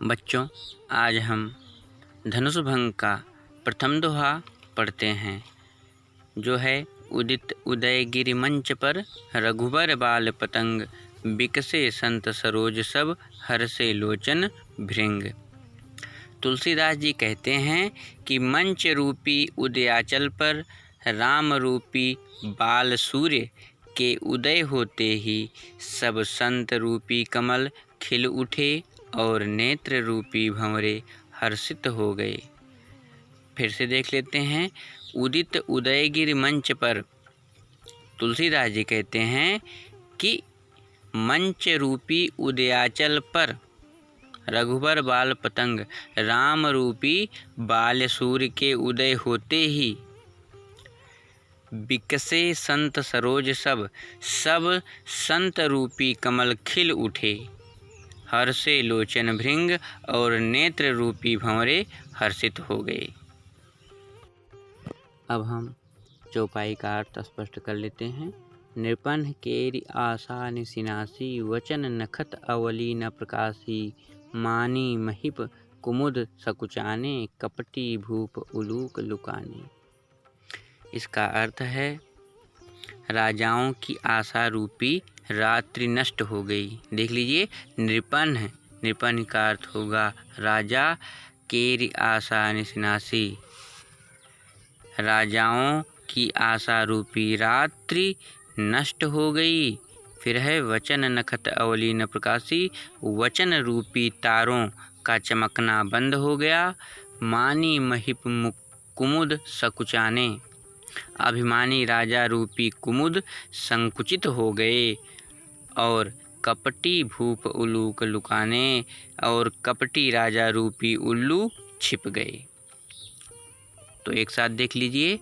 बच्चों, आज हम धनुष भंग का प्रथम दोहा पढ़ते हैं, जो है उदित उदयगिरि मंच पर रघुबर बाल पतंग, बिकसे संत सरोज सब हर्षे लोचन भृंग। तुलसीदास जी कहते हैं कि मंच रूपी उदयाचल पर राम रूपी बाल सूर्य के उदय होते ही सब संत रूपी कमल खिल उठे और नेत्र रूपी भंवरे हर्षित हो गए। फिर से देख लेते हैं। उदित उदयगिरि मंच पर तुलसीदास जी कहते हैं कि मंच रूपी उदयाचल पर रघुबर बाल पतंग, राम रूपी बाल सूर्य के उदय होते ही बिकसे संत सरोज सब संत रूपी कमल खिल उठे, हर्षे लोचन भृंग और नेत्र रूपी भंवरे हर्षित हो गए। अब हम चौपाई का अर्थ स्पष्ट कर लेते हैं। नृपन केरि आशा निसिनासी, वचन नखत अवली न प्रकाशी, मानी महिप कुमुद सकुचाने, कपटी भूप उलूक लुकाने। इसका अर्थ है, राजाओं की आशा रूपी रात्रि नष्ट हो गई। देख लीजिए, नृपन है, नृपन का अर्थ होगा राजा, केरि आशा निसिनासी, राजाओं की आशा रूपी रात्रि नष्ट हो गई। फिर है वचन नखत अवली न प्रकाशी, वचन रूपी तारों का चमकना बंद हो गया। मानी महिप कुमुद सकुचाने, अभिमानी राजा रूपी कुमुद संकुचित हो गए। और कपटी भूप उल्लू लुकाने, और कपटी राजा रूपी उल्लू छिप गए। तो एक साथ देख लीजिए।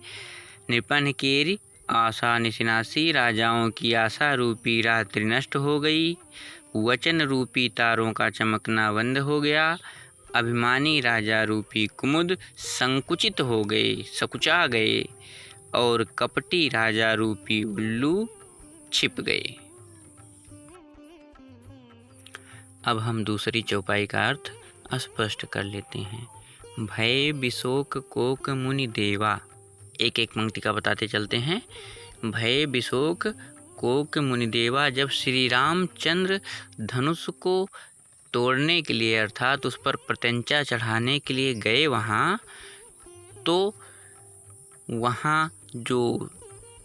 नृपन केरि आशा निसिनासी, राजाओं की आशा रूपी रात्रि नष्ट हो गई। वचन रूपी तारों का चमकना बंद हो गया। अभिमानी राजा रूपी कुमुद संकुचित हो गए, सकुचा गए। और कपटी राजा रूपी उल्लू छिप गए। अब हम दूसरी चौपाई का अर्थ स्पष्ट कर लेते हैं। भय बिशोक कोक मुनि देवा, एक एक पंक्ति का बताते चलते हैं। भय बिशोक कोक मुनि देवा, जब श्री रामचंद्र धनुष को तोड़ने के लिए अर्थात उस पर प्रत्यंचा चढ़ाने के लिए गए वहाँ, तो वहाँ जो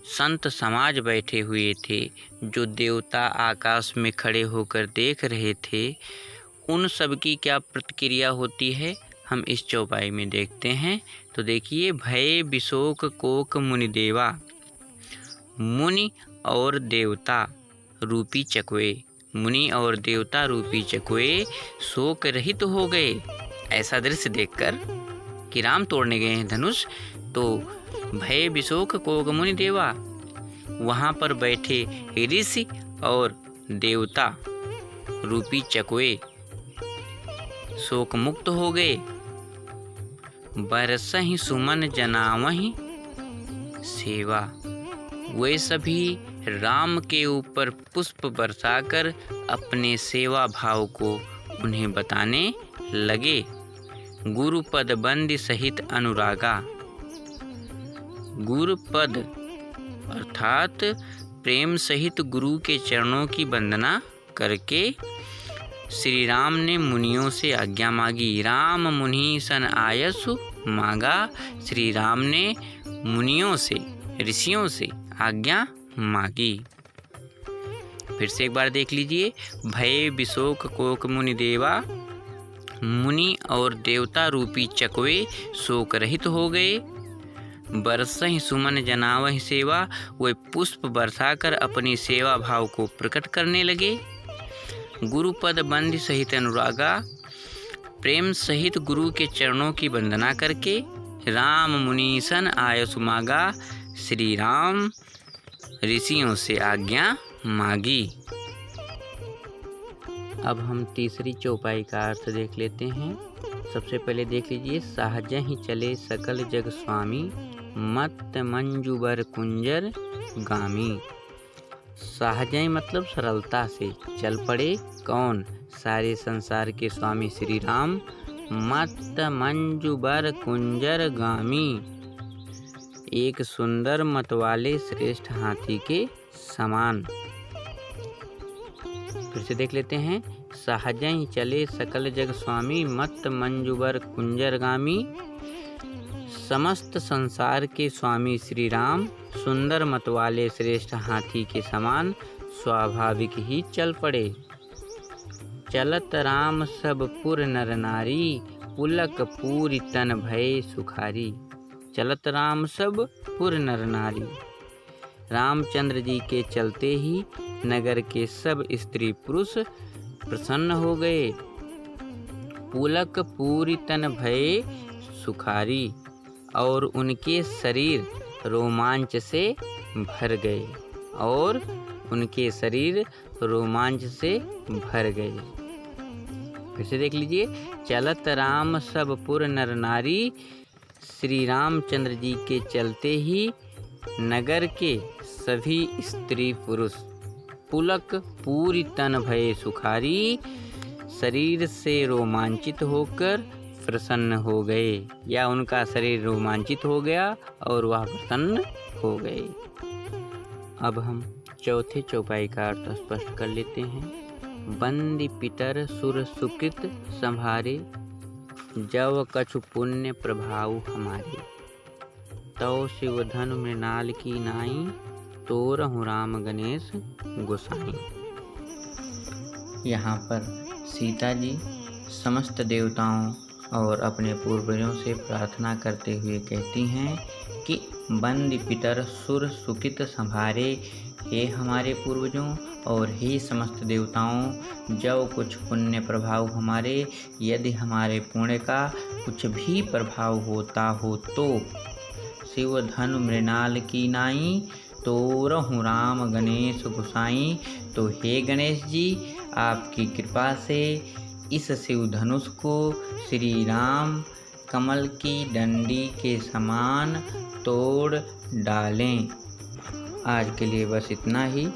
संत समाज बैठे हुए थे, जो देवता आकाश में खड़े होकर देख रहे थे, उन सब की क्या प्रतिक्रिया होती है, हम इस चौपाई में देखते हैं। तो देखिए, भय बिशोक कोक मुनि देवा, मुनि और देवता रूपी चकवे, मुनि और देवता रूपी चकवे शोक रहित हो गए। ऐसा दृश्य देखकर कि राम तोड़ने गए हैं धनुष, तो भय बिशोक कोक मुनि देवा, वहाँ पर बैठे ऋषि और देवता रूपी चकवे शोक मुक्त हो गए। बरसहि सुमन जनावहि सेवा, वे सभी राम के ऊपर पुष्प बरसाकर अपने सेवा भाव को उन्हें बताने लगे। गुरुपद बंदी सहित अनुरागा, गुरुपद अर्थात प्रेम सहित गुरु के चरणों की वंदना करके श्री राम ने मुनियों से आज्ञा मांगी। राम मुनि सन आयसु मांगा, श्री राम ने मुनियों से, ऋषियों से आज्ञा मांगी। फिर से एक बार देख लीजिए। भय बिशोक कोक मुनि देवा, मुनि और देवता रूपी चकवे शोक रहित हो गए। बरसहि सुमन जनावहि सेवा, वे पुष्प बरसाकर अपनी सेवा भाव को प्रकट करने लगे। गुरुपद बंदी सहित अनुरागा, प्रेम सहित गुरु के चरणों की वंदना करके राम मुनि सन आयसु मांगा, श्री राम ऋषियों से आज्ञा मांगी। अब हम तीसरी चौपाई का अर्थ देख लेते हैं। सबसे पहले देख लीजिए। सहजहि चले सकल जग स्वामी, मत मंजुबर कुंजर गामी, सहजई मतलब सरलता से चल पड़े कौन? सारे संसार के स्वामी श्री राम। मत मंजू बर कुंजर गामी, एक सुंदर मत वाले श्रेष्ठ हाथी के समान। फिर से देख लेते हैं। सहजई चले सकल जग स्वामी, मत मंजुबर कुंजर गामी। समस्त संसार के स्वामी श्री राम, सुंदर मत वाले श्रेष्ठ हाथी के समान स्वाभाविक ही चल पड़े। चलत राम सब पुर नर नारी, पुलक पूरी तन भय सुखारी। चलत राम सब पुर नर नारी, रामचंद्र जी के चलते ही नगर के सब स्त्री पुरुष प्रसन्न हो गए। पुलक पूरी तन भय सुखारी, और उनके शरीर रोमांच से भर गए। और उनके शरीर रोमांच से भर गए। फिर से देख लीजिए। चलत राम सब पुर नर नारी, श्री रामचंद्र जी के चलते ही नगर के सभी स्त्री पुरुष पुलक पूरी तन भय सुखारी, शरीर से रोमांचित होकर प्रसन्न हो गए, या उनका शरीर रोमांचित हो गया और वह प्रसन्न हो गए। अब हम चौथे चौपाई का अर्थ स्पष्ट कर लेते हैं। बंदी पितर सुर सुकृत संभारे, जव कछु पुण्य प्रभाव हमारे। तौ शिव धन मृणाल की नाई, तोरहु राम गणेश गोसाई। यहाँ पर सीता जी समस्त देवताओं और अपने पूर्वजों से प्रार्थना करते हुए कहती हैं कि बंदी पितर सुर सुकित संभारे, हे हमारे पूर्वजों और हे समस्त देवताओं, जब कुछ पुण्य प्रभाव हमारे, यदि हमारे पुण्य का कुछ भी प्रभाव होता हो तो शिव धनु मृणाल की नाई, तोरहु राम गणेश गोसाई। तो हे गणेश जी, आपकी कृपा से इस शिव धनुष को श्री राम कमल की डंडी के समान तोड़ डालें। आज के लिए बस इतना ही।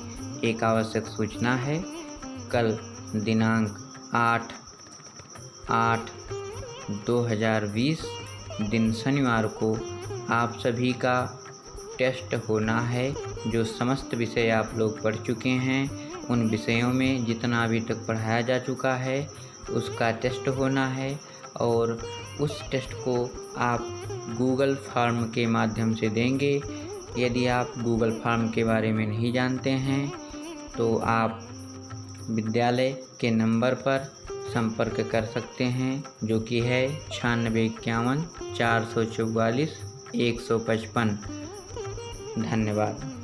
एक आवश्यक सूचना है, कल दिनांक 8/8/2020 दिन शनिवार को आप सभी का टेस्ट होना है। जो समस्त विषय आप लोग पढ़ चुके हैं, उन विषयों में जितना अभी तक पढ़ाया जा चुका है उसका टेस्ट होना है। और उस टेस्ट को आप गूगल फॉर्म के माध्यम से देंगे। यदि आप गूगल फॉर्म के बारे में नहीं जानते हैं तो आप विद्यालय के नंबर पर संपर्क कर सकते हैं, जो कि है 9651 444 155। धन्यवाद।